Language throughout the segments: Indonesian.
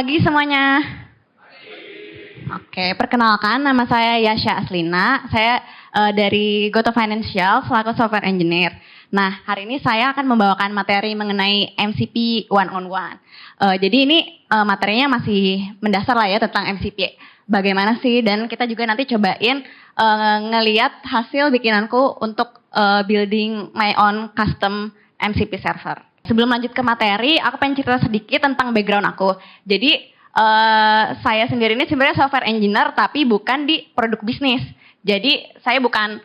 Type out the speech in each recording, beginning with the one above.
pagi semuanya. Oke, perkenalkan nama saya Yasha Aslina. Saya dari Goto Financial selaku software engineer. Nah, hari ini saya akan membawakan materi mengenai MCP one-on-one. Jadi ini materinya masih mendasar lah ya tentang MCP. Bagaimana sih? Dan kita juga nanti cobain ngeliat hasil bikinanku untuk building my own custom MCP server. Sebelum lanjut ke materi, aku pengen cerita sedikit tentang background aku. Jadi saya sendiri ini sebenarnya software engineer tapi bukan di produk bisnis. Jadi saya bukan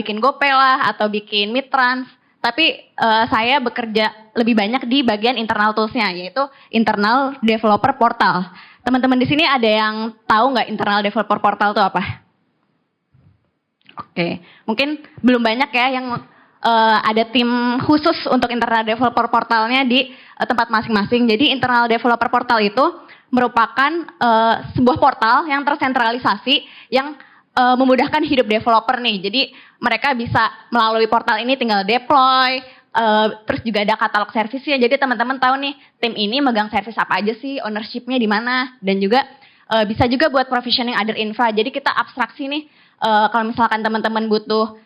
bikin GoPay lah atau bikin Midtrans, tapi saya bekerja lebih banyak di bagian internal toolsnya, yaitu internal developer portal. Teman-teman di sini ada yang tahu nggak internal developer portal itu apa? Oke, mungkin belum banyak ya yang ada tim khusus untuk internal developer portalnya di tempat masing-masing. Jadi internal developer portal itu merupakan sebuah portal yang tersentralisasi yang memudahkan hidup developer nih. Jadi mereka bisa melalui portal ini tinggal deploy, terus juga ada katalog servisnya. Jadi teman-teman tahu nih tim ini megang servis apa aja sih, ownership-nya di mana, dan juga bisa juga buat provisioning other infra. Jadi kita abstraksi nih kalau misalkan teman-teman butuh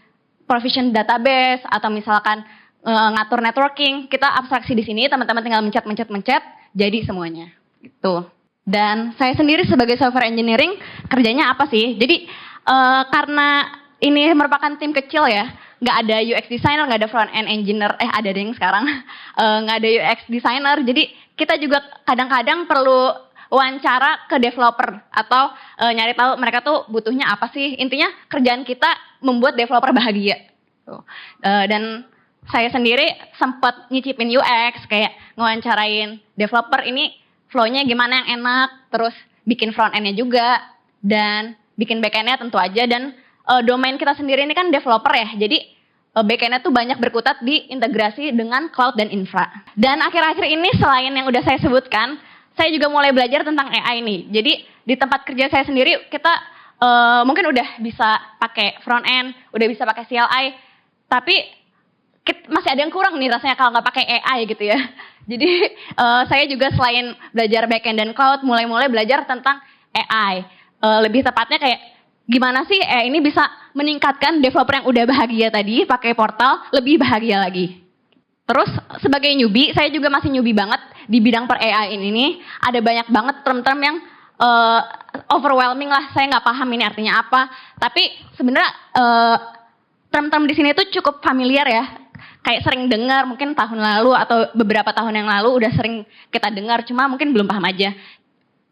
provision database atau misalkan ngatur networking, kita abstraksi di sini, teman-teman tinggal mencet, jadi semuanya. Gitu. Dan saya sendiri sebagai software engineering kerjanya apa sih? Jadi karena ini merupakan tim kecil ya, nggak ada UX designer, nggak ada front end engineer, ada yang sekarang nggak ada UX designer. Jadi kita juga kadang-kadang perlu wawancara ke developer atau nyari tahu mereka tuh butuhnya apa sih. Intinya kerjaan kita membuat developer bahagia. Dan saya sendiri sempat nyicipin UX, kayak ngewawancarain developer ini flow-nya gimana yang enak, terus bikin front end-nya juga, dan bikin back end-nya tentu aja. Dan domain kita sendiri ini kan developer ya, jadi back end-nya tuh banyak berkutat di integrasi dengan cloud dan infra. Dan akhir-akhir ini selain yang udah saya sebutkan, saya juga mulai belajar tentang AI nih. Jadi di tempat kerja saya sendiri kita mungkin udah bisa pakai front end, udah bisa pakai CLI, tapi masih ada yang kurang nih rasanya kalau nggak pakai AI gitu ya. Jadi saya juga selain belajar backend dan cloud, mulai belajar tentang AI. Lebih tepatnya kayak gimana sih AI ini bisa meningkatkan developer yang udah bahagia tadi pakai portal lebih bahagia lagi. Terus sebagai newbie, saya juga masih newbie banget di bidang per AI ini. Ada banyak banget term-term yang overwhelming lah. Saya nggak paham ini artinya apa. Tapi sebenarnya term-term di sini tuh cukup familiar ya. Kayak sering dengar mungkin tahun lalu atau beberapa tahun yang lalu udah sering kita dengar. Cuma mungkin belum paham aja.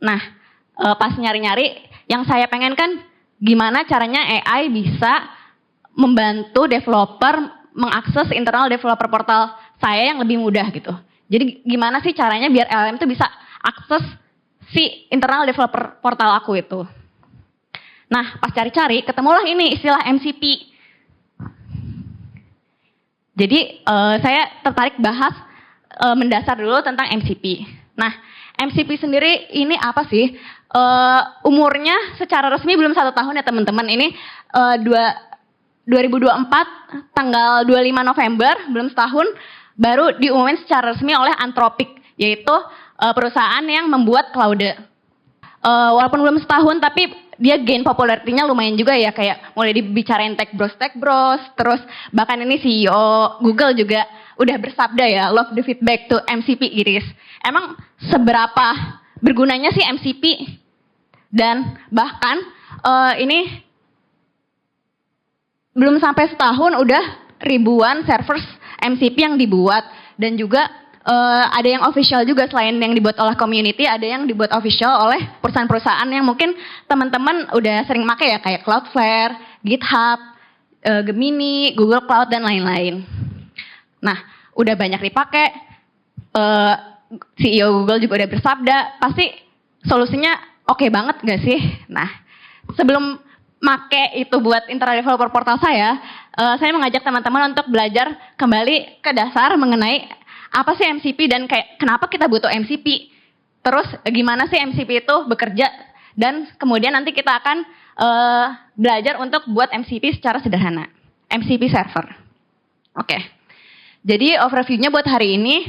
Nah, pas nyari-nyari, yang saya pengen kan gimana caranya AI bisa membantu developer mengakses internal developer portal saya yang lebih mudah gitu. Jadi gimana sih caranya biar LLM itu bisa akses si internal developer portal aku itu. Nah, pas cari-cari ketemulah ini istilah MCP. Jadi saya tertarik bahas mendasar dulu tentang MCP. Nah, MCP sendiri ini apa sih? Umurnya secara resmi belum 1 tahun ya teman-teman. Ini 2024 tanggal 25 November, belum setahun, baru diumumin secara resmi oleh Anthropic, yaitu perusahaan yang membuat Claude. Walaupun belum setahun, tapi dia gain popularitinya lumayan juga ya, kayak mulai dibicarain Tech Bros, terus bahkan ini CEO Google juga udah bersabda ya, love the feedback to MCP Iris. Emang seberapa bergunanya sih MCP? Dan bahkan ini belum sampai setahun udah ribuan servers MCP yang dibuat, dan juga ada yang official juga selain yang dibuat oleh community, ada yang dibuat official oleh perusahaan-perusahaan yang mungkin teman-teman udah sering pakai ya, kayak Cloudflare, GitHub, Gemini, Google Cloud, dan lain-lain. Nah, udah banyak dipakai, CEO Google juga udah bersabda, pasti solusinya oke banget gak sih? Nah, sebelum make itu buat internal developer portal saya mengajak teman-teman untuk belajar kembali ke dasar mengenai apa sih MCP dan kayak kenapa kita butuh MCP. Terus gimana sih MCP itu bekerja, dan kemudian nanti kita akan belajar untuk buat MCP secara sederhana. MCP server. Oke. Jadi overview-nya buat hari ini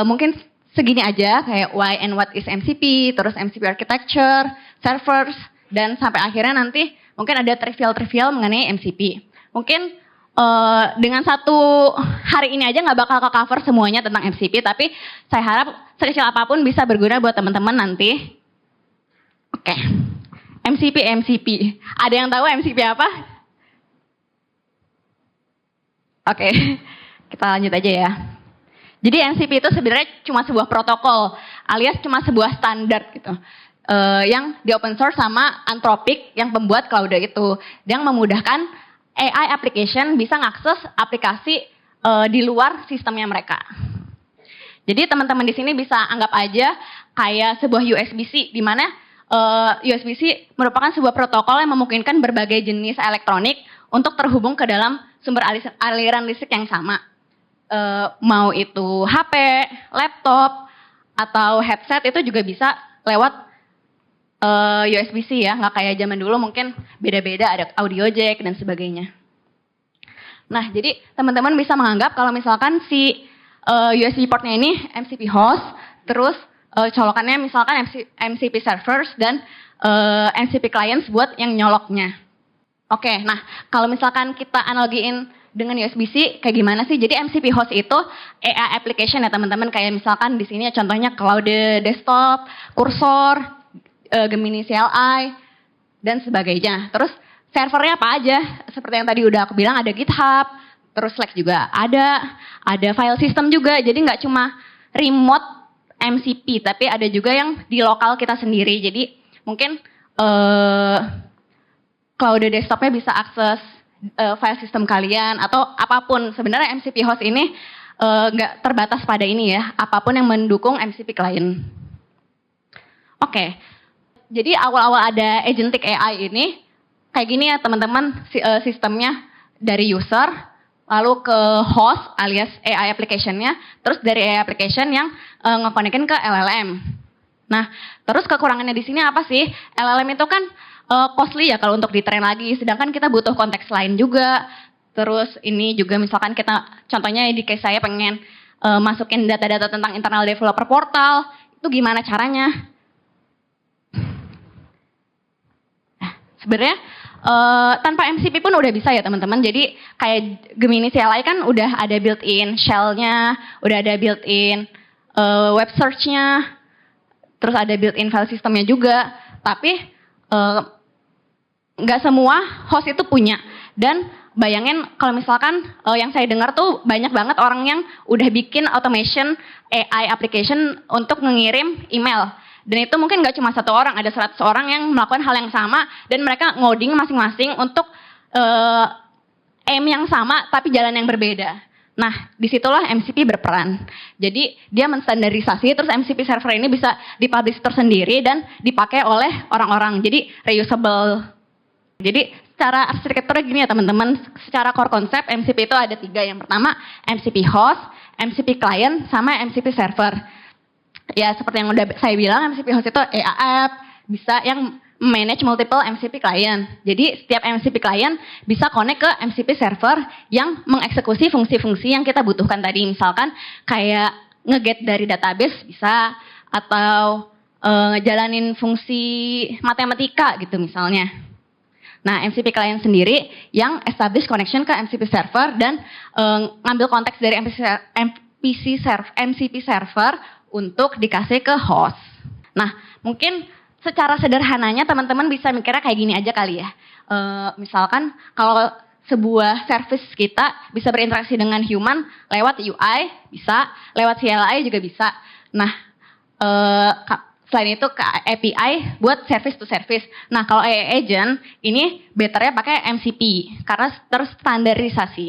mungkin segini aja kayak why and what is MCP, terus MCP architecture, servers, dan sampai akhirnya nanti mungkin ada trivial mengenai MCP. Mungkin dengan satu hari ini aja nggak bakal ke-cover semuanya tentang MCP, tapi saya harap sekecil apapun bisa berguna buat teman-teman nanti. Oke. MCP. Ada yang tahu MCP apa? Oke. Kita lanjut aja ya. Jadi MCP itu sebenarnya cuma sebuah protokol alias cuma sebuah standar gitu. Yang di open source sama Anthropic yang pembuat Cloud itu, yang memudahkan AI application bisa ngakses aplikasi di luar sistemnya mereka. Jadi teman-teman di sini bisa anggap aja kayak sebuah USB-C, di mana USB-C merupakan sebuah protokol yang memungkinkan berbagai jenis elektronik untuk terhubung ke dalam sumber aliran listrik yang sama. Mau itu HP, laptop, atau headset itu juga bisa lewat USB-C ya, nggak kayak zaman dulu mungkin beda-beda ada audio jack dan sebagainya. Nah, jadi teman-teman bisa menganggap kalau misalkan si USB portnya ini MCP host, terus colokannya misalkan MCP servers dan MCP clients buat yang nyoloknya. Oke, nah kalau misalkan kita analogiin dengan USB-C kayak gimana sih? Jadi MCP host itu AI application ya teman-teman, kayak misalkan di sini contohnya Cloud Desktop, Cursor, Gemini CLI, dan sebagainya. Terus servernya apa aja? Seperti yang tadi udah aku bilang ada GitHub, terus Slack juga ada file system juga. Jadi nggak cuma remote MCP, tapi ada juga yang di lokal kita sendiri. Jadi mungkin Cloud Desktopnya bisa akses file system kalian atau apapun. Sebenarnya MCP host ini nggak terbatas pada ini ya, apapun yang mendukung MCP client. Oke. Jadi awal-awal ada agentic AI ini, kayak gini ya teman-teman, sistemnya dari user, lalu ke host alias AI application-nya, terus dari AI application yang nge-connect-in ke LLM. Nah, terus kekurangannya di sini apa sih? LLM itu kan costly ya kalau untuk di-train lagi, sedangkan kita butuh konteks lain juga. Terus ini juga misalkan kita, contohnya di case saya pengen masukin data-data tentang internal developer portal, itu gimana caranya? Sebenarnya tanpa MCP pun udah bisa ya teman-teman. Jadi kayak Gemini CLI kan udah ada built-in shell-nya, udah ada built-in web search-nya, terus ada built-in file system-nya juga. Tapi nggak semua host itu punya. Dan bayangin kalau misalkan yang saya dengar tuh banyak banget orang yang udah bikin automation AI application untuk mengirim email. Dan itu mungkin nggak cuma satu orang, ada 100 orang yang melakukan hal yang sama dan mereka ngoding masing-masing untuk aim yang sama tapi jalan yang berbeda. Nah, disitulah MCP berperan. Jadi dia menstandarisasi, terus MCP server ini bisa dipublish tersendiri dan dipakai oleh orang-orang. Jadi reusable. Jadi secara arsitekturnya gini ya teman-teman, secara core konsep MCP itu ada 3. Yang pertama MCP host, MCP client, sama MCP server. Ya seperti yang udah saya bilang, MCP host itu AI app, bisa yang manage multiple MCP client. Jadi setiap MCP client bisa connect ke MCP server yang mengeksekusi fungsi-fungsi yang kita butuhkan tadi. Misalkan kayak nge-get dari database bisa, atau ngejalanin fungsi matematika gitu misalnya. Nah, MCP client sendiri yang establish connection ke MCP server dan ngambil konteks dari MCP server untuk dikasih ke host. Nah, mungkin secara sederhananya teman-teman bisa mikirnya kayak gini aja kali ya. Misalkan kalau sebuah service kita bisa berinteraksi dengan human lewat UI, bisa, lewat CLI juga bisa. Nah, selain itu ke API buat service to service. Nah, kalau AI agent ini betternya pakai MCP karena terstandarisasi.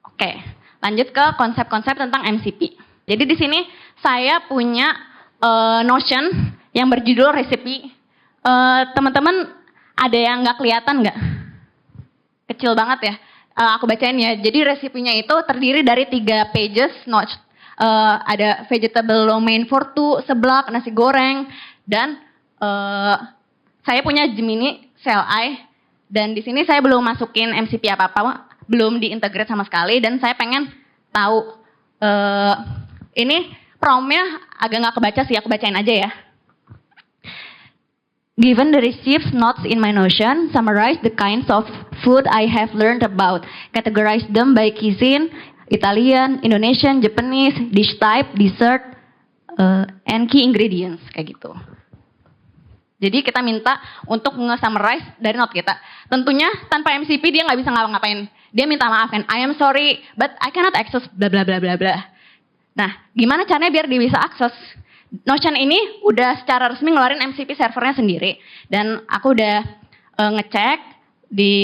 Oke, lanjut ke konsep-konsep tentang MCP. Jadi di sini saya punya Notion yang berjudul recipe. Teman-teman ada yang nggak kelihatan nggak? Kecil banget ya. Aku bacain ya. Jadi resepnya itu terdiri dari 3 pages. Ada vegetable lo mein for two, seblak, nasi goreng, dan saya punya Gemini CLI. Dan di sini saya belum masukin MCP apa-apa, belum diintegrate sama sekali. Dan saya pengen tahu Ini promnya agak nggak kebaca sih, aku bacain aja ya. Given the received notes in my Notion, summarize the kinds of food I have learned about. Categorize them by cuisine, Italian, Indonesian, Japanese, dish type, dessert, and key ingredients, kayak gitu. Jadi kita minta untuk nge-summarize dari note kita. Tentunya tanpa MCP dia nggak bisa ngapa-ngapain. Dia minta maaf kan, I am sorry, but I cannot access bla bla bla bla bla. Nah, gimana caranya biar dia bisa akses? Notion ini udah secara resmi ngeluarin MCP servernya sendiri. Dan aku udah ngecek di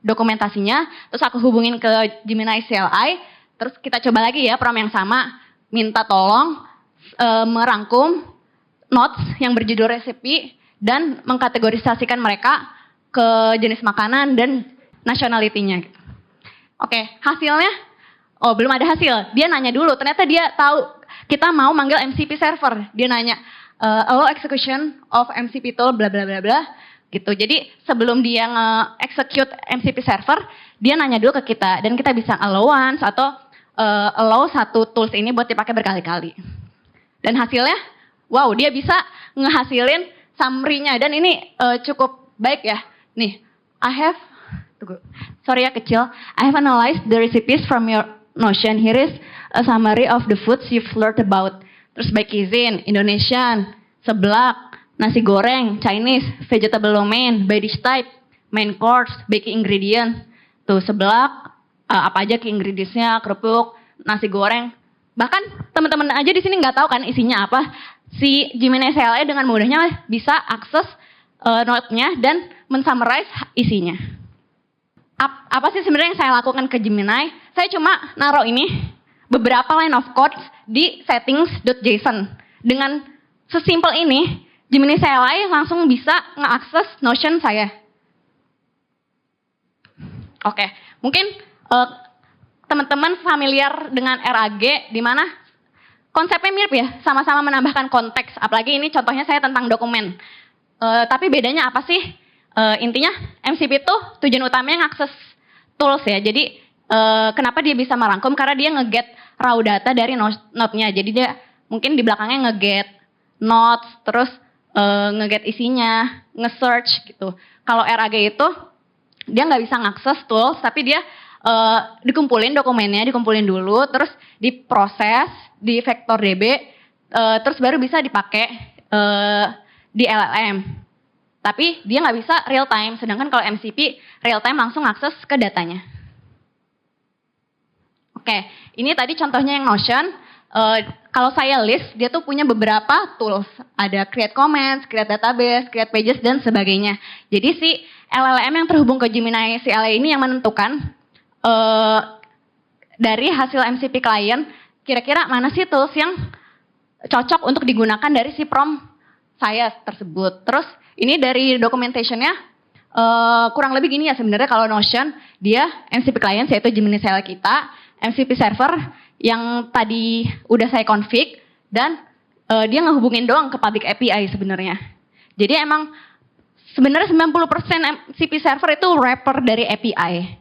dokumentasinya, terus aku hubungin ke Gemini CLI, terus kita coba lagi ya prom yang sama, minta tolong merangkum notes yang berjudul resepi dan mengkategorisasikan mereka ke jenis makanan dan nationality-nya. Oke, hasilnya, oh belum ada hasil, dia nanya dulu, ternyata dia tahu kita mau manggil MCP server. Dia nanya, allow execution of MCP tool bla bla bla bla gitu. Jadi sebelum dia nge-execute MCP server, dia nanya dulu ke kita dan kita bisa allow once atau allow satu tools ini buat dipakai berkali-kali. Dan hasilnya, wow, dia bisa ngehasilin summary-nya dan ini cukup baik ya. Nih, sorry ya kecil, I have analyzed the recipes from your Notion. Here is a summary of the foods you've learned about. Terus by cuisine, Indonesian, seblak, nasi goreng, Chinese, vegetable lo mein, by dish type, main course, by key ingredient. Tuh seblak, apa aja key ingredients-nya, kerupuk, nasi goreng. Bahkan teman-teman aja di sini nggak tahu kan isinya apa. Si Gemini CLI dengan mudahnya bisa akses note-nya dan mensummarize isinya. Apa sih sebenarnya yang saya lakukan ke Gemini? Saya cuma naruh ini beberapa line of code di settings.json. Dengan sesimpel ini, Gemini CLI langsung bisa ngeakses Notion saya. Oke, mungkin teman-teman familiar dengan RAG, di mana konsepnya mirip ya, sama-sama menambahkan konteks. Apalagi ini contohnya saya tentang dokumen. Tapi bedanya apa sih? Intinya MCP itu tujuan utamanya ngakses tools ya. Jadi kenapa dia bisa merangkum? Karena dia nge-get raw data dari note-nya. Jadi dia mungkin di belakangnya nge-get notes, terus nge-get isinya, nge-search gitu. Kalau RAG itu dia nggak bisa ngakses tools, tapi dia dikumpulin dokumennya, dikumpulin dulu, terus diproses di vector DB, terus baru bisa dipakai di LLM. Tapi dia nggak bisa real time, sedangkan kalau MCP real time langsung akses ke datanya. Oke, ini tadi contohnya yang Notion. Kalau saya list, dia tuh punya beberapa tools. Ada create comments, create database, create pages, dan sebagainya. Jadi si LLM yang terhubung ke Gemini CLI ini yang menentukan dari hasil MCP client, kira-kira mana sih tools yang cocok untuk digunakan dari si prompt saya tersebut. Terus ini dari documentation-nya kurang lebih gini ya sebenarnya. Kalau Notion dia MCP client yaitu Gemini CLI kita, MCP server yang tadi udah saya config dan dia ngehubungin doang ke public API sebenarnya. Jadi emang sebenarnya 90% MCP server itu wrapper dari API.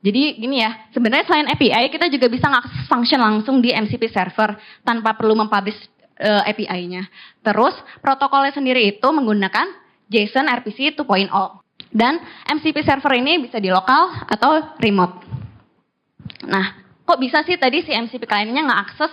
Jadi gini ya, sebenarnya selain API kita juga bisa ngakses function langsung di MCP server tanpa perlu mempublish API-nya. Terus protokolnya sendiri itu menggunakan JSON RPC 2.0. Dan MCP server ini bisa di lokal atau remote. Nah, kok bisa sih tadi si MCP client-nya nge-akses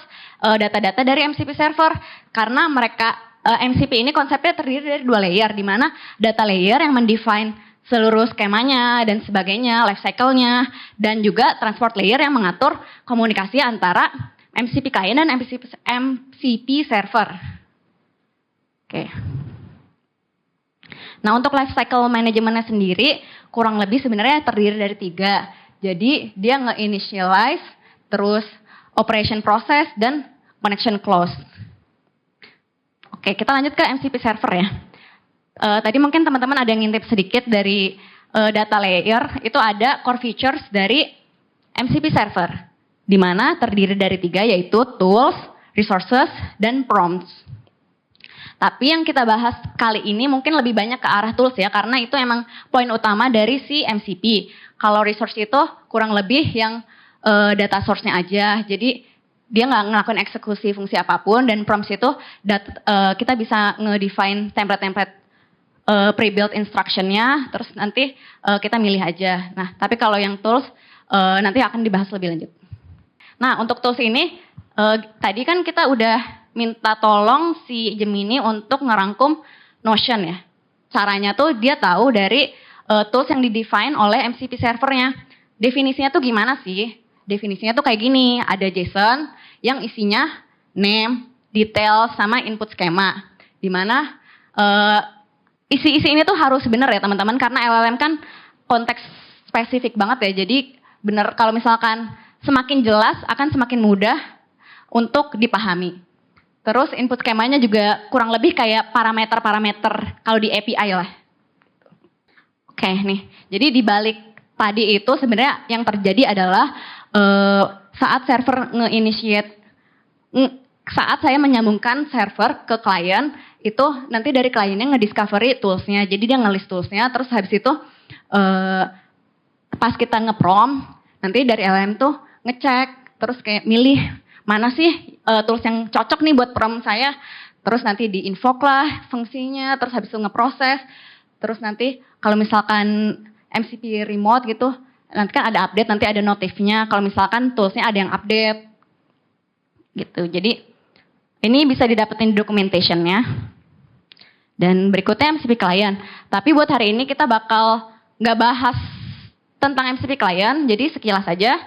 data-data dari MCP server? Karena mereka MCP ini konsepnya terdiri dari 2 layer, di mana data layer yang mendefine seluruh skemanya dan sebagainya, life cycle-nya, dan juga transport layer yang mengatur komunikasi antara MCP client dan MCP server. Oke. Nah, untuk life cycle manajemennya sendiri kurang lebih sebenarnya terdiri dari 3. Jadi dia nge-initialize, terus operation process, dan connection close. Oke, kita lanjut ke MCP server ya. Tadi mungkin teman-teman ada yang ngintip sedikit dari data layer, itu ada core features dari MCP server, di mana terdiri dari 3 yaitu tools, resources, dan prompts. Tapi yang kita bahas kali ini mungkin lebih banyak ke arah tools ya, karena itu emang poin utama dari si MCP. Kalau resource itu kurang lebih yang data source-nya aja, jadi dia nggak ngelakuin eksekusi fungsi apapun, dan prompts itu kita bisa nge-define template-template pre-built instruction-nya, terus nanti kita milih aja. Nah, tapi kalau yang tools nanti akan dibahas lebih lanjut. Nah, untuk tools ini tadi kan kita udah minta tolong si Gemini untuk ngerangkum Notion ya. Caranya tuh dia tahu dari tools yang di-define oleh MCP servernya. Definisinya tuh gimana sih? Definisinya tuh kayak gini, ada JSON yang isinya name, detail, sama input schema. Dimana isi-isi ini tuh harus benar ya teman-teman, karena LLM kan konteks spesifik banget ya. Jadi benar, kalau misalkan semakin jelas akan semakin mudah untuk dipahami. Terus input skemanya juga kurang lebih kayak parameter-parameter kalau di API lah. Oke nih, jadi di balik tadi itu sebenarnya yang terjadi adalah saat server saat saya menyambungkan server ke klien, itu nanti dari kliennya ngediscovery toolsnya. Jadi dia ngelist toolsnya, terus habis itu pas kita nge-prompt, nanti dari LLM tuh ngecek, terus kayak milih mana sih tools yang cocok nih buat prompt saya. Terus nanti di-invoke lah fungsinya, terus habis itu ngeproses. Terus nanti kalau misalkan MCP remote gitu, nanti kan ada update, nanti ada notifnya kalau misalkan toolsnya ada yang update gitu. Jadi ini bisa didapetin documentation-nya. Dan berikutnya MCP client. Tapi buat hari ini kita bakal nggak bahas tentang MCP client, jadi sekilas saja.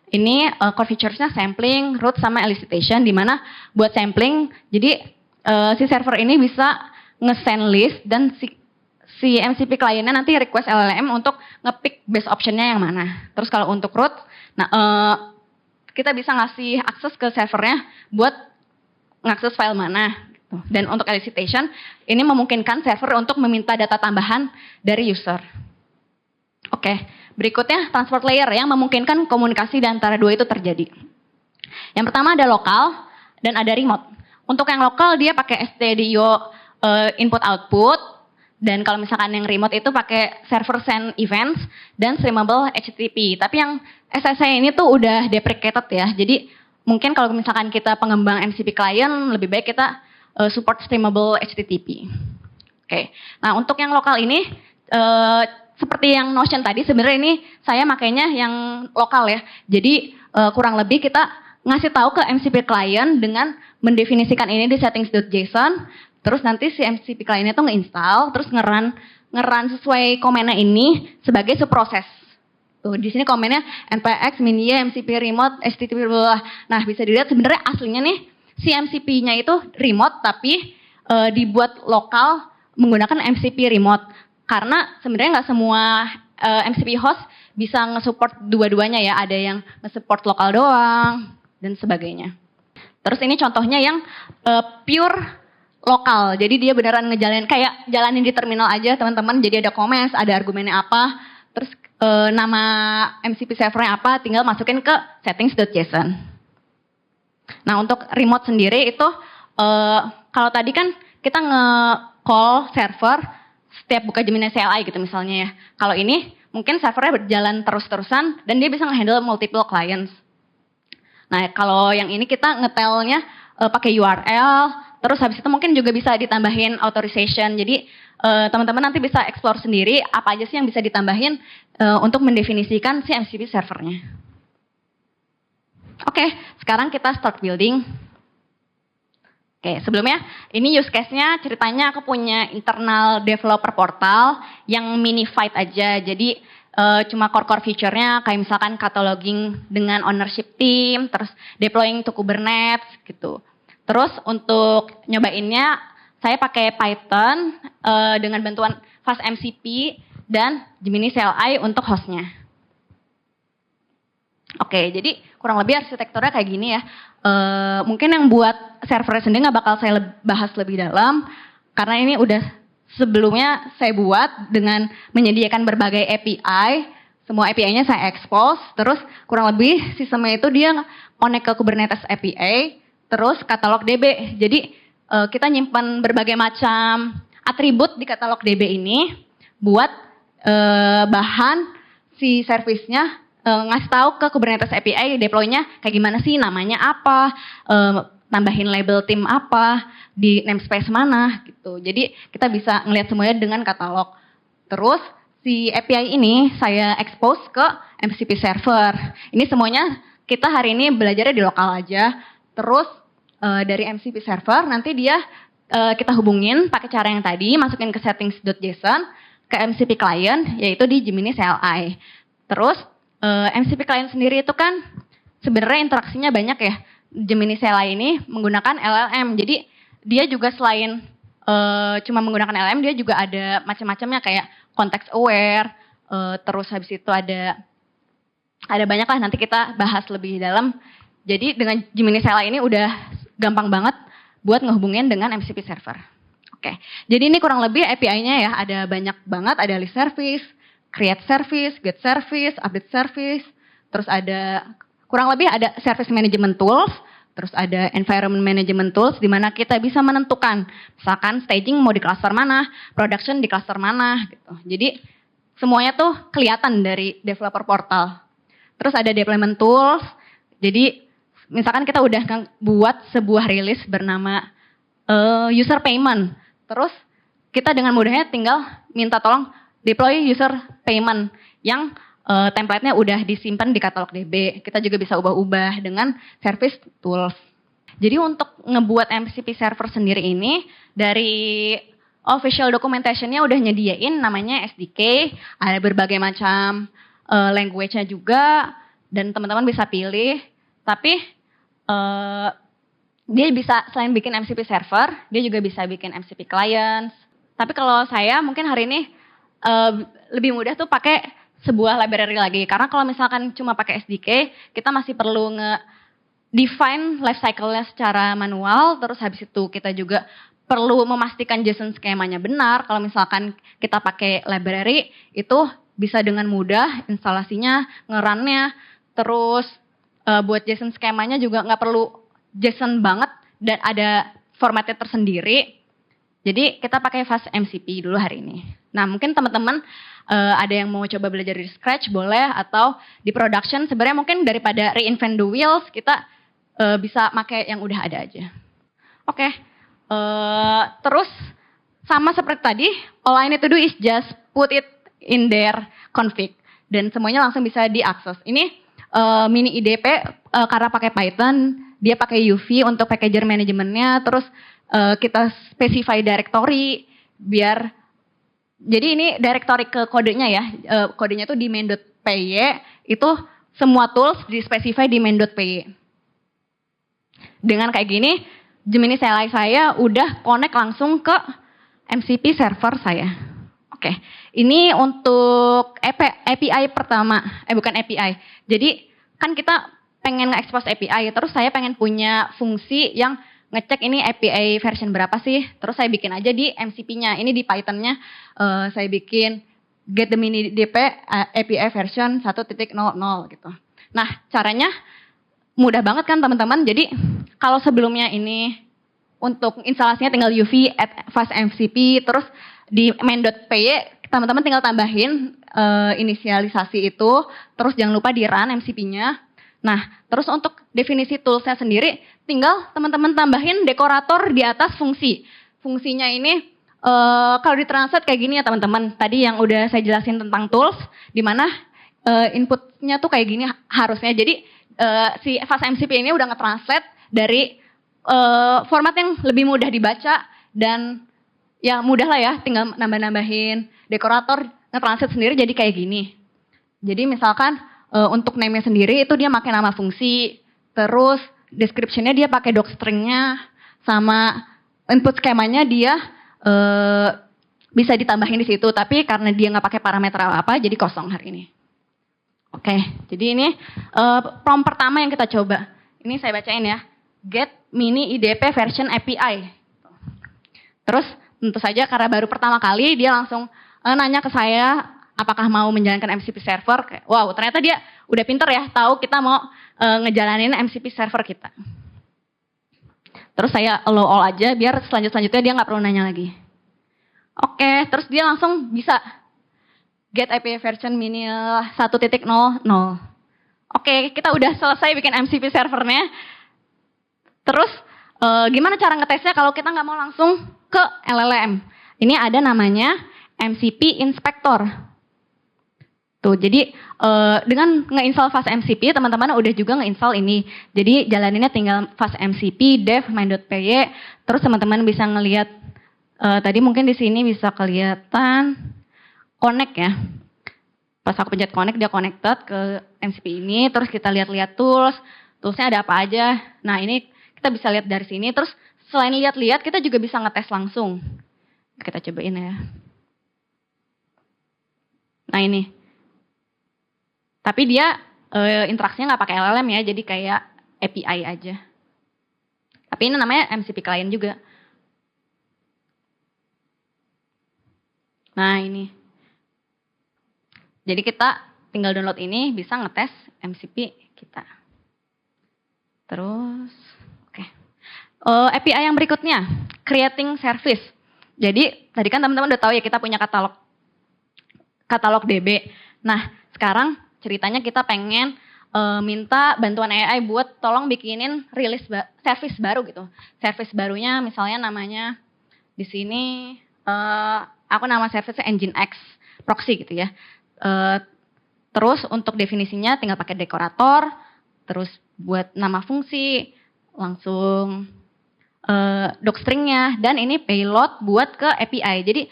Ini core features-nya sampling, root, sama elicitation, di mana buat sampling, jadi si server ini bisa nge-send list, dan si MCP kliennya nanti request LLM untuk nge-pick best option-nya yang mana. Terus kalau untuk root, kita bisa ngasih akses ke servernya buat ngakses file mana. Dan untuk elicitation, ini memungkinkan server untuk meminta data tambahan dari user. Oke, berikutnya transport layer yang memungkinkan komunikasi di antara dua itu terjadi. Yang pertama ada lokal dan ada remote. Untuk yang lokal dia pakai STDIO input output. Dan kalau misalkan yang remote itu pakai server send events dan streamable HTTP. Tapi yang SSH ini tuh udah deprecated ya. Jadi mungkin kalau misalkan kita pengembang MCP client, lebih baik kita support streamable HTTP. Oke. Nah untuk yang lokal ini, seperti yang Notion tadi, sebenarnya ini saya makainya yang lokal ya. Jadi kurang lebih kita ngasih tahu ke MCP client dengan mendefinisikan ini di settings.json. Terus nanti si MCP client itu nge-install, terus nge-run sesuai komennya ini sebagai subproses. Tuh di sini komennya npx minia mcp remote http blah. Nah bisa dilihat sebenarnya aslinya nih si MCP-nya itu remote tapi dibuat lokal menggunakan MCP remote. Karena sebenarnya nggak semua MCP host bisa nge-support dua-duanya ya. Ada yang nge-support lokal doang dan sebagainya. Terus ini contohnya yang pure lokal, jadi dia beneran ngejalanin kayak jalanin di terminal aja teman-teman. Jadi ada comments, ada argumennya apa, terus nama MCP servernya apa, tinggal masukin ke settings.json. Nah untuk remote sendiri itu kalau tadi kan kita nge-call server setiap buka Gemini CLI gitu misalnya ya. Kalau ini mungkin servernya berjalan terus-terusan dan dia bisa nge-handle multiple clients. Nah kalau yang ini kita ngetelnya pakai URL. Terus habis itu mungkin juga bisa ditambahin authorization. Jadi teman-teman nanti bisa explore sendiri apa aja sih yang bisa ditambahin untuk mendefinisikan si MCP servernya. Oke, sekarang kita start building. Oke, sebelumnya ini use case-nya ceritanya aku punya internal developer portal yang minified aja. Jadi cuma core feature-nya kayak misalkan cataloging dengan ownership team, terus deploying to Kubernetes gitu. Terus untuk nyobainnya saya pakai Python dengan bantuan FastMCP dan Gemini CLI untuk hostnya. Oke, jadi kurang lebih arsitekturnya kayak gini ya. Mungkin yang buat server sendiri nggak bakal saya bahas lebih dalam karena ini udah sebelumnya saya buat dengan menyediakan berbagai API. Semua API-nya saya expose, terus kurang lebih sistemnya itu dia connect ke Kubernetes API. Terus katalog DB, jadi kita nyimpan berbagai macam atribut di katalog DB ini buat bahan si servisnya ngasih tahu ke Kubernetes API deploy-nya kayak gimana sih, namanya apa, tambahin label tim apa, di namespace mana gitu. Jadi kita bisa ngelihat semuanya dengan katalog. Terus si API ini saya expose ke MCP server. Ini semuanya kita hari ini belajarnya di lokal aja. Terus dari MCP server nanti dia kita hubungin pakai cara yang tadi, masukin ke settings.json ke MCP client, yaitu di Gemini CLI. Terus MCP client sendiri itu kan sebenarnya interaksinya banyak ya. Gemini CLI ini menggunakan LLM. Jadi dia juga selain cuma menggunakan LLM, dia juga ada macam-macamnya kayak context aware, terus habis itu ada banyak lah, nanti kita bahas lebih dalam. Jadi dengan Gemini CLI ini udah gampang banget buat ngehubungin dengan MCP server. Oke, jadi ini kurang lebih API-nya ya, ada banyak banget, ada list service, create service, get service, update service, terus ada kurang lebih ada service management tools, terus ada environment management tools di mana kita bisa menentukan misalkan staging mau di cluster mana, production di cluster mana gitu. Jadi semuanya tuh kelihatan dari developer portal. Terus ada deployment tools. Jadi misalkan kita udah buat sebuah release bernama user payment. Terus kita dengan mudahnya tinggal minta tolong deploy user payment yang template-nya udah disimpan di katalog DB. Kita juga bisa ubah-ubah dengan service tools. Jadi untuk ngebuat MCP server sendiri ini dari official documentation-nya udah nyediain namanya SDK, ada berbagai macam language-nya juga dan teman-teman bisa pilih. Tapi dia bisa selain bikin MCP server, dia juga bisa bikin MCP clients. Tapi kalau saya mungkin hari ini lebih mudah tuh pakai sebuah library lagi. Karena kalau misalkan cuma pakai SDK, kita masih perlu define life cycle-nya secara manual. Terus habis itu kita juga perlu memastikan JSON skemanya benar. Kalau misalkan kita pakai library, itu bisa dengan mudah instalasinya, nge-run-nya. Terus buat JSON skemanya juga nggak perlu JSON banget dan ada formatnya tersendiri. Jadi kita pakai fast MCP dulu hari ini. Nah mungkin teman-teman ada yang mau coba belajar dari scratch boleh, atau di production sebenarnya mungkin daripada reinvent the wheels kita bisa pakai yang udah ada aja. Oke, terus sama seperti tadi, all I need to do is just put it in their config dan semuanya langsung bisa diakses. Ini mini IDP karena pakai Python, dia pakai UV untuk packager manajemennya, terus kita specify directory biar jadi ini directory ke kodenya ya, kodenya tuh di main.py, itu semua tools di specify di main.py. Dengan kayak gini, Gemini CLI saya udah connect langsung ke MCP server saya. Oke, ini untuk API pertama, bukan API. Jadi kan kita pengen nge-expose API, terus saya pengen punya fungsi yang ngecek ini API version berapa sih, terus saya bikin aja di MCP-nya. Ini di Python-nya saya bikin get the mini DP API version 1.0.0 gitu. Nah caranya mudah banget kan teman-teman. Jadi kalau sebelumnya ini untuk instalasinya tinggal UV add fast MCP, terus di main.py teman-teman tinggal tambahin inisialisasi itu, terus jangan lupa di run MCP-nya. Nah, terus untuk definisi toolsnya sendiri, tinggal teman-teman tambahin dekorator di atas fungsi. Fungsinya ini kalau ditranslate kayak gini ya teman-teman. Tadi yang udah saya jelasin tentang tools, di mana inputnya tuh kayak gini harusnya. Jadi si fast MCP ini udah nge-translate dari format yang lebih mudah dibaca dan ya mudah lah ya, tinggal nambah-nambahin dekorator, nge-translate sendiri jadi kayak gini. Jadi misalkan untuk name-nya sendiri itu dia pakai nama fungsi, terus description-nya dia pakai docstring-nya, sama input skemanya dia bisa ditambahin di situ, tapi karena dia nggak pakai parameter apa-apa, jadi kosong hari ini. Oke, jadi ini prompt pertama yang kita coba. Ini saya bacain ya, get mini IDP version API. Terus tentu saja karena baru pertama kali dia langsung nanya ke saya, apakah mau menjalankan MCP server? Wow, ternyata dia udah pinter ya, tahu kita mau ngejalanin MCP server kita. Terus saya allow all aja, biar selanjutnya dia nggak perlu nanya lagi. Oke, terus dia langsung bisa get API version mini 1.0.0. Oke, kita udah selesai bikin MCP servernya. Terus gimana cara ngetesnya kalau kita nggak mau langsung ke LLM? Ini ada namanya MCP Inspector. Tuh, jadi dengan nge-install Fast MCP, teman-teman udah juga nge-install ini. Jadi jalaninnya tinggal Fast MCP dev main.py. Terus teman-teman bisa ngelihat tadi mungkin di sini bisa kelihatan connect ya. Pas aku pencet connect, dia connected ke MCP ini. Terus kita lihat-lihat toolsnya ada apa aja. Nah ini kita bisa lihat dari sini. Terus selain lihat-lihat, kita juga bisa ngetes langsung. Kita cobain ya. Nah ini. Tapi dia interaksinya nggak pakai LLM ya, jadi kayak API aja. Tapi ini namanya MCP client juga. Nah ini. Jadi kita tinggal download ini, bisa ngetes MCP kita. Terus, oke. API yang berikutnya, creating service. Jadi tadi kan teman-teman udah tahu ya kita punya katalog DB. Nah sekarang ceritanya kita pengen minta bantuan AI buat tolong bikinin rilis service baru gitu. Service barunya misalnya namanya di sini aku nama service Nginx proxy gitu ya. Terus untuk definisinya tinggal pakai dekorator, terus buat nama fungsi, langsung docstringnya, dan ini payload buat ke API. Jadi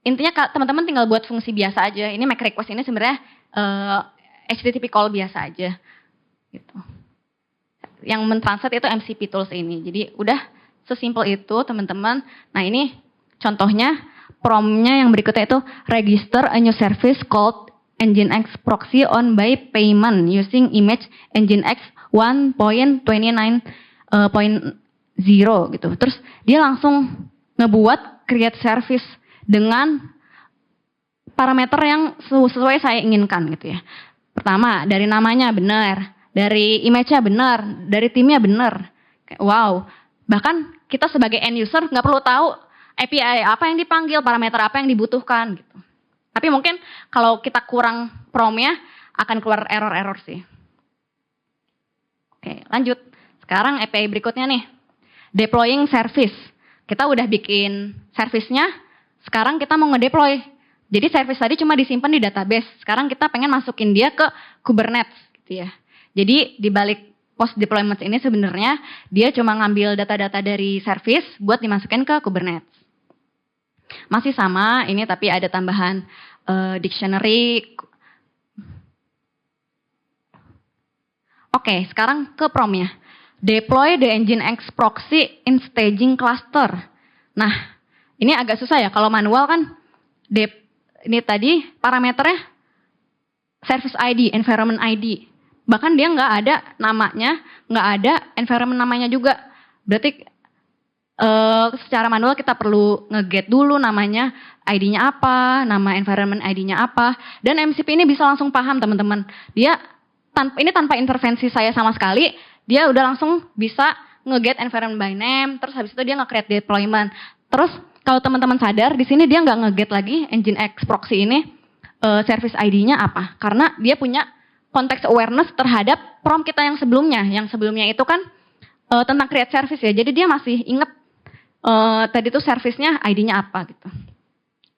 intinya teman-teman tinggal buat fungsi biasa aja. Ini make request ini sebenarnya HTTP call biasa aja. Gitu. Yang mentranslate itu MCP tools ini. Jadi udah sesimpel itu teman-teman. Nah ini contohnya. Prompt-nya yang berikutnya itu register a new service called Nginx proxy on by payment using image Nginx 1.29.0 gitu. Terus dia langsung ngebuat create service dengan parameter yang sesuai saya inginkan gitu ya. Pertama, dari namanya benar, dari image-nya benar, dari timnya benar. Wow, bahkan kita sebagai end user nggak perlu tahu API apa yang dipanggil, parameter apa yang dibutuhkan gitu. Tapi mungkin kalau kita kurang prompt-nya akan keluar error-error sih. Oke, lanjut. Sekarang API berikutnya nih. Deploying service. Kita udah bikin service-nya, sekarang kita mau ngedeploy. Jadi service tadi cuma disimpan di database. Sekarang kita pengen masukin dia ke Kubernetes gitu ya. Jadi di balik post deployment ini sebenarnya dia cuma ngambil data-data dari service buat dimasukin ke Kubernetes. Masih sama ini tapi ada tambahan dictionary. Oke, sekarang ke prompt-nya. Deploy the Nginx proxy in staging cluster. Nah, ini agak susah ya. Kalau manual kan ini tadi parameternya service ID, environment ID. Bahkan dia nggak ada namanya, nggak ada environment namanya juga. Berarti secara manual kita perlu nge-get dulu namanya, ID-nya apa, nama environment ID-nya apa. Dan MCP ini bisa langsung paham teman-teman. Dia ini tanpa intervensi saya sama sekali, dia udah langsung bisa nge-get environment by name, terus habis itu dia nge-create deployment. Terus kalau teman-teman sadar, di sini dia nggak nge-get lagi Nginx proxy ini service ID-nya apa. Karena dia punya context awareness terhadap prompt kita yang sebelumnya. Yang sebelumnya itu kan tentang create service ya. Jadi dia masih inget tadi tuh service-nya ID-nya apa gitu.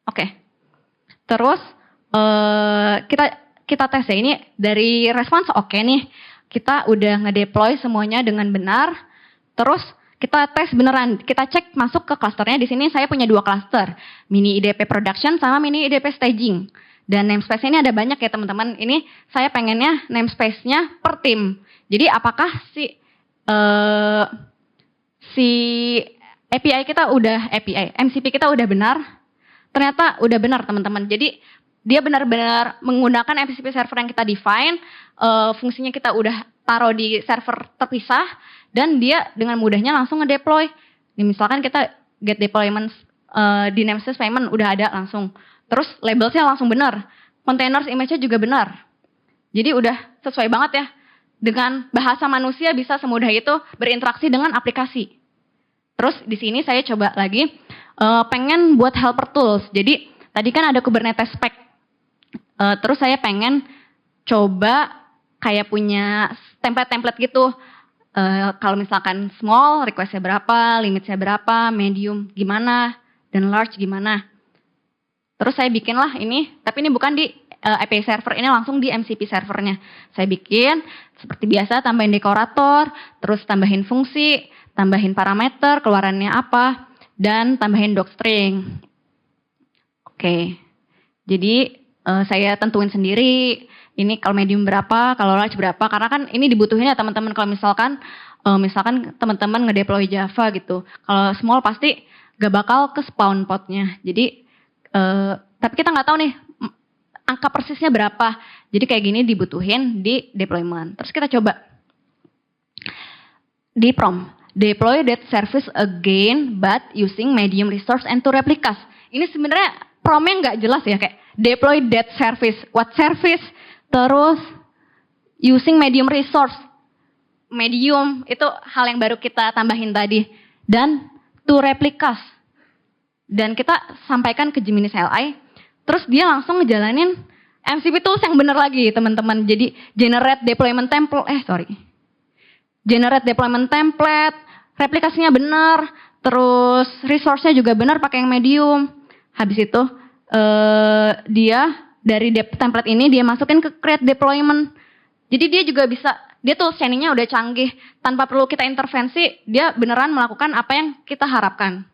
Oke. Terus kita tes ya. Ini dari response oke nih. Kita udah ngedeploy semuanya dengan benar. Terus kita tes beneran. Kita cek masuk ke clusternya. Di sini saya punya 2 cluster. Mini IDP production sama mini IDP staging. Dan namespace ini ada banyak ya teman-teman. Ini saya pengennya namespace-nya per tim. Jadi apakah si API kita udah MCP kita udah benar? Ternyata udah benar teman-teman. Jadi dia benar-benar menggunakan MCP server yang kita define, fungsinya kita udah taruh di server terpisah, dan dia dengan mudahnya langsung ngedeploy. Nih, misalkan kita get deployment di namespace payment udah ada langsung. Terus labelsnya langsung benar. Containers image-nya juga benar. Jadi udah sesuai banget ya. Dengan bahasa manusia bisa semudah itu berinteraksi dengan aplikasi. Terus di sini saya coba lagi pengen buat helper tools. Jadi tadi kan ada Kubernetes spec. Terus saya pengen coba kayak punya template-template gitu. Kalau misalkan small, request-nya berapa, limit-nya berapa, medium gimana, dan large gimana. Terus saya bikinlah ini, tapi ini bukan di API server, ini langsung di MCP servernya. Saya bikin seperti biasa, tambahin dekorator, terus tambahin fungsi, tambahin parameter, keluarannya apa, dan tambahin docstring. Oke, jadi saya tentuin sendiri, ini kalau medium berapa, kalau large berapa, karena kan ini dibutuhin ya teman-teman kalau misalkan teman-teman ngedeploy Java gitu. Kalau small pasti gak bakal ke spawn podnya. Jadi, tapi kita nggak tahu nih angka persisnya berapa. Jadi kayak gini dibutuhin di deployment. Terus kita coba di prompt. Deploy that service again but using medium resource and two replicas. Ini sebenarnya prompt-nya nggak jelas ya, kayak deploy that service, what service, terus using medium resource. Medium itu hal yang baru kita tambahin tadi. Dan two replicas. Dan kita sampaikan ke Gemini CLI, terus dia langsung ngejalanin MCP tools yang benar lagi teman-teman. Jadi generate deployment template, replikasinya benar, terus resource-nya juga benar pakai yang medium. Habis itu dia dari template ini dia masukin ke create deployment. Jadi dia juga bisa, dia tuh chaining-nya udah canggih, tanpa perlu kita intervensi, dia beneran melakukan apa yang kita harapkan.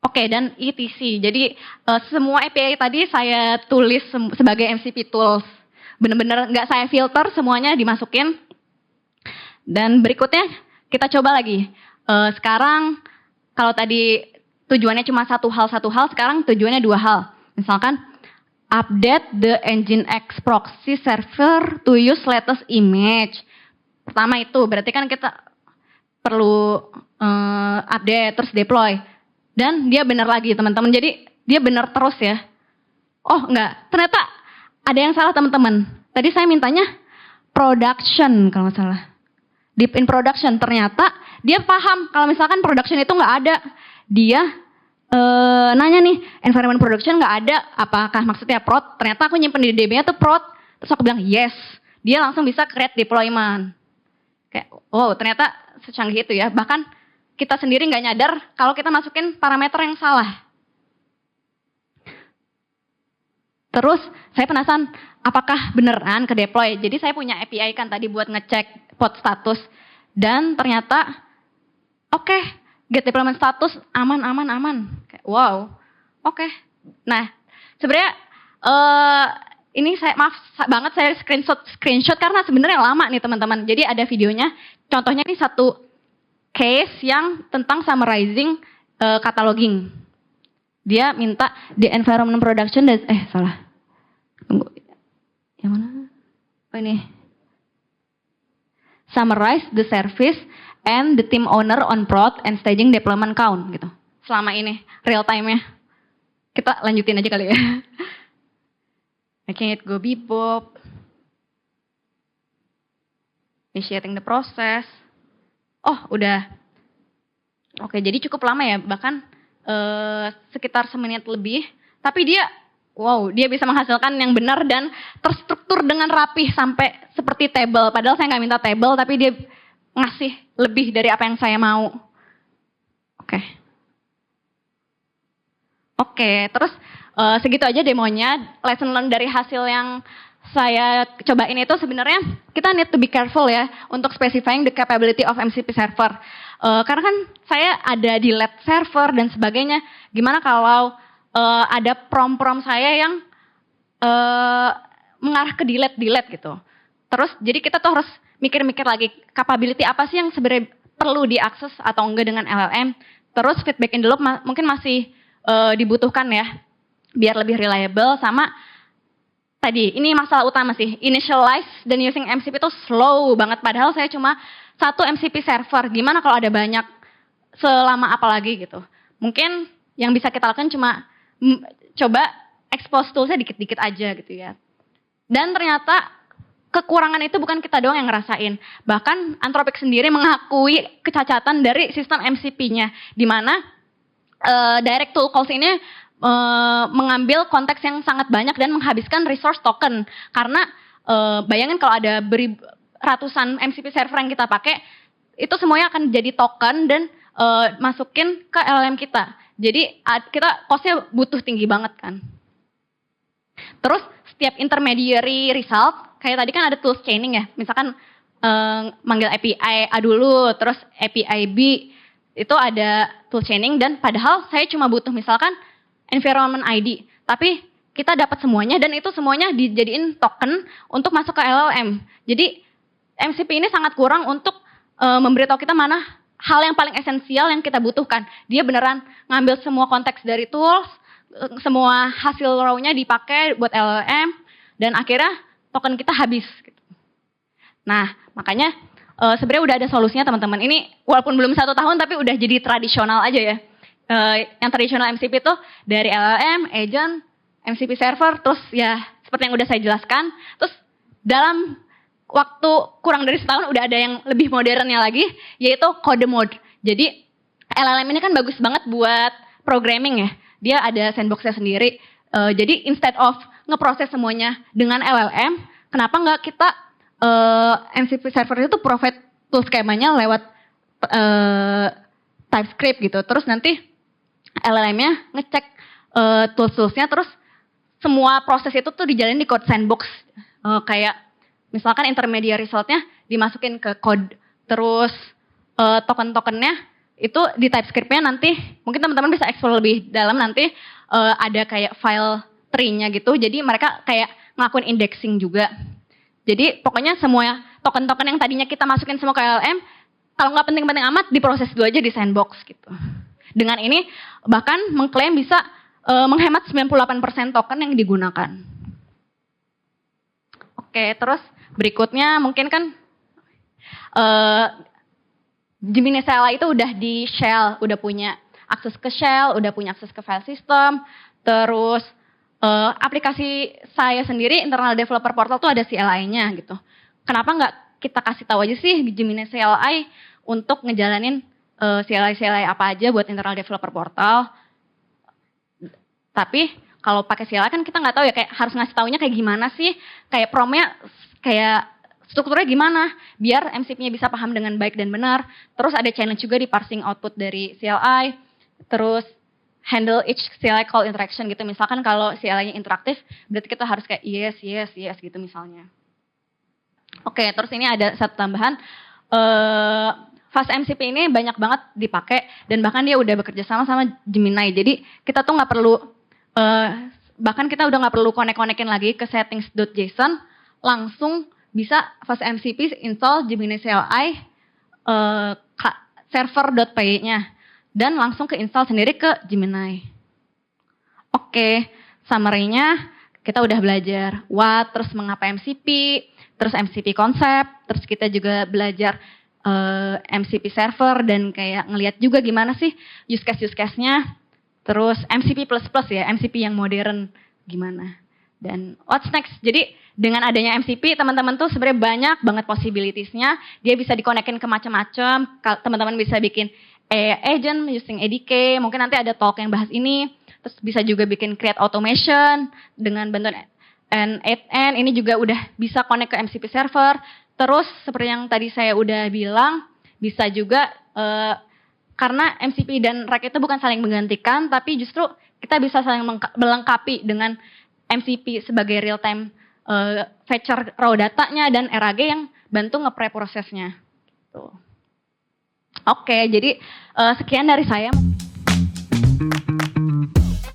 Oke, dan ETC. Jadi semua API tadi saya tulis sebagai MCP tools. Bener-bener nggak saya filter, semuanya dimasukin. Dan berikutnya kita coba lagi. Sekarang kalau tadi tujuannya cuma satu hal, sekarang tujuannya dua hal. Misalkan update the Nginx proxy server to use latest image. Pertama itu berarti kan kita perlu update terus deploy. Dan dia benar lagi teman-teman, jadi dia benar terus ya. Oh enggak, ternyata ada yang salah teman-teman. Tadi saya mintanya production kalau nggak salah. Deep in production, ternyata dia paham kalau misalkan production itu nggak ada. Dia nanya nih, environment production nggak ada, apakah maksudnya prod? Ternyata aku nyimpen di DB-nya tuh prod. Terus aku bilang yes, dia langsung bisa create deployment. Kayak, oh ternyata secanggih itu ya, bahkan kita sendiri nggak nyadar kalau kita masukin parameter yang salah. Terus saya penasaran apakah beneran ke deploy. Jadi saya punya API kan tadi buat ngecek pod status. Dan ternyata oke, get deployment status aman. Kayak, wow, oke. Nah sebenarnya ini saya maaf banget saya screenshot karena sebenarnya lama nih teman-teman. Jadi ada videonya. Contohnya ini satu case yang tentang summarizing cataloging. Dia minta the environment production dan salah. Tunggu. Yang mana? Oh ini. Summarize the service and the team owner on prod and staging deployment count gitu. Selama ini real time-nya. Kita lanjutin aja kali ya. Making it go bebop. Initiating the process. Oh, udah. Oke, jadi cukup lama ya, bahkan sekitar semenit lebih. Tapi dia, wow, dia bisa menghasilkan yang benar dan terstruktur dengan rapih sampai seperti table. Padahal saya nggak minta table, tapi dia ngasih lebih dari apa yang saya mau. Oke, terus segitu aja demonya. Lesson learned dari hasil yang saya cobain itu sebenarnya kita need to be careful ya untuk specifying the capability of MCP server. Karena kan saya ada di lab server dan sebagainya. Gimana kalau ada prompt saya yang mengarah ke delete gitu. Terus jadi kita tuh harus mikir-mikir lagi capability apa sih yang sebenarnya perlu diakses atau enggak dengan LLM. Terus feedback in the loop mungkin masih dibutuhkan ya biar lebih reliable sama tadi, ini masalah utama sih, initialize dan using MCP itu slow banget, padahal saya cuma satu MCP server, gimana kalau ada banyak, selama apa lagi gitu. Mungkin yang bisa kita lakukan cuma coba expose toolsnya dikit-dikit aja gitu ya. Dan ternyata kekurangan itu bukan kita doang yang ngerasain, bahkan Anthropic sendiri mengakui kecacatan dari sistem MCP-nya, di mana direct tool calls ini mengambil konteks yang sangat banyak dan menghabiskan resource token karena bayangin kalau ada ratusan MCP server yang kita pakai, itu semuanya akan jadi token dan masukin ke LLM kita. Jadi kita cost-nya butuh tinggi banget kan. Terus setiap intermediary result, kayak tadi kan ada tools chaining ya. Misalkan manggil API A dulu, terus API B, itu ada tools chaining dan padahal saya cuma butuh misalkan environment ID. Tapi kita dapat semuanya dan itu semuanya dijadiin token untuk masuk ke LLM. Jadi MCP ini sangat kurang untuk memberitahu kita mana hal yang paling esensial yang kita butuhkan. Dia beneran ngambil semua konteks dari tools, semua hasil raw-nya dipakai buat LLM, dan akhirnya token kita habis. Nah, makanya sebenarnya udah ada solusinya teman-teman. Ini walaupun belum 1 tahun tapi udah jadi tradisional aja ya. Yang tradisional MCP itu dari LLM, agent, MCP server, terus ya seperti yang udah saya jelaskan. Terus dalam waktu kurang dari setahun udah ada yang lebih modernnya lagi, yaitu code mode. Jadi LLM ini kan bagus banget buat programming ya. Dia ada sandbox-nya sendiri. Jadi instead of ngeproses semuanya dengan LLM, kenapa nggak kita MCP server itu provide tool skemanya lewat TypeScript gitu. Terus nanti LLM-nya ngecek tools-toolsnya, terus semua proses itu tuh dijalanin di code sandbox. Kayak misalkan intermediate result-nya dimasukin ke code, terus token-tokennya itu di TypeScript-nya nanti, mungkin teman-teman bisa explore lebih dalam nanti, ada kayak file tree-nya gitu, jadi mereka kayak ngelakuin indexing juga. Jadi pokoknya semua token-token yang tadinya kita masukin semua ke LLM, kalau nggak penting-penting amat, diproses dulu aja di sandbox gitu. Dengan ini bahkan mengklaim bisa menghemat 98% token yang digunakan. Oke, terus berikutnya mungkin kan Gemini CLI itu udah di shell, udah punya akses ke shell, udah punya akses ke file system, terus aplikasi saya sendiri internal developer portal tuh ada CLI-nya gitu. Kenapa nggak kita kasih tahu aja sih Gemini CLI untuk ngejalanin CLI apa aja buat internal developer portal. Tapi kalau pakai CLI kan kita nggak tahu ya, kayak harus ngasih taunya kayak gimana sih, kayak promnya kayak strukturnya gimana biar MCP-nya bisa paham dengan baik dan benar. Terus ada challenge juga di parsing output dari CLI, terus handle each CLI call interaction gitu. Misalkan kalau CLI-nya interaktif, berarti kita harus kayak yes gitu misalnya. Oke, terus ini ada satu tambahan. Fast MCP ini banyak banget dipakai dan bahkan dia udah bekerja sama Gemini. Jadi kita tuh nggak perlu, bahkan kita udah nggak perlu connect-connectin lagi ke settings.json, langsung bisa Fast MCP install Gemini CLI server.py-nya dan langsung ke install sendiri ke Gemini. Oke, summary-nya kita udah belajar what, terus mengapa MCP, terus MCP konsep, terus kita juga belajar MCP server dan kayak ngelihat juga gimana sih use case-nya. Terus MCP++ ya, MCP yang modern gimana. Dan what's next? Jadi dengan adanya MCP, teman-teman tuh sebenarnya banyak banget possibilities-nya. Dia bisa dikonekin ke macam-macam. Teman-teman bisa bikin agent using ADK. Mungkin nanti ada talk yang bahas ini. Terus bisa juga bikin create automation dengan bantuan N8N. Ini juga udah bisa connect ke MCP server. Terus seperti yang tadi saya udah bilang, bisa juga karena MCP dan RAG itu bukan saling menggantikan, tapi justru kita bisa saling melengkapi dengan MCP sebagai real time fetcher raw datanya dan RAG yang bantu nge-preprosesnya. Gitu. Oke, jadi sekian dari saya.